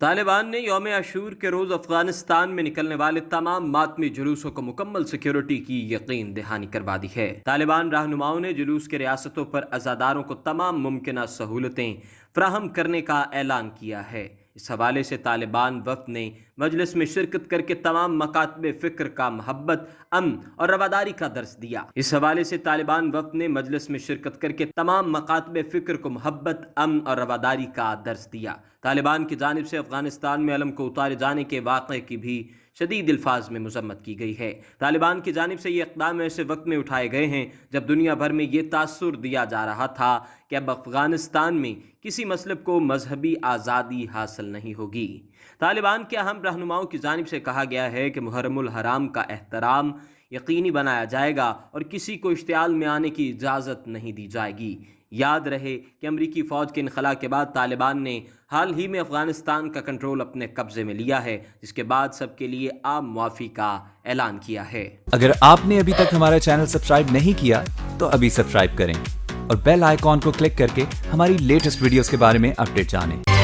तालिबान ने यौम आशूर के रोज़ अफगानिस्तान में निकलने वाले तमाम मातमी जुलूसों को मुकम्मल सिक्योरिटी की यकीन दहानी करवा दी है। तालिबान रहनुमाओं ने जुलूस के रियासतों पर अज़ादारों को तमाम मुमकिन सहूलतें फराहम करने का ऐलान किया है। इस हवाले से तालिबान वफ़द ने मजलिस में शिरकत करके तमाम मकातब फ़िक्र का मोहब्बत, अमन और रवादारी का दर्स दिया। इस हवाले से तालिबान वफ़द ने मजलिस में शिरकत करके तमाम मकातब फ़िक्र को मोहब्बत, अमन और रवादारी का दर्स दिया। तालिबान की जानिब से अफगानिस्तान में अलम को उतारे जाने के वाक़े की भी शदीद अल्फाज में मज़म्मत की गई है। तालिबान की जानिब से ये इक़दाम ऐसे वक्त में उठाए गए हैं जब दुनिया भर में ये तासुर दिया जा रहा था कि अब अफगानिस्तान में किसी मसलब को मजहबी आज़ादी हासिल नहीं होगी। तालिबान के अहम रहनुमाओं की जानिब से कहा गया है कि मुहर्रमुल हराम का एहतराम यकीनी बनाया जाएगा और किसी को इश्तियाल में आने की इजाज़त नहीं दी जाएगी। याद रहे कि अमरीकी फ़ौज के इनखला के बाद तालिबान ने हाल ही में अफ़गानिस्तान का कंट्रोल अपने कब्ज़े में लिया है, जिसके बाद सबके लिए आम मुआफ़ी का ऐलान किया है। अगर आपने अभी तक हमारा चैनल सब्सक्राइब नहीं किया तो अभी सब्सक्राइब करें और बेल आइकॉन को क्लिक करके हमारी लेटेस्ट वीडियोस के बारे में अपडेट जानें।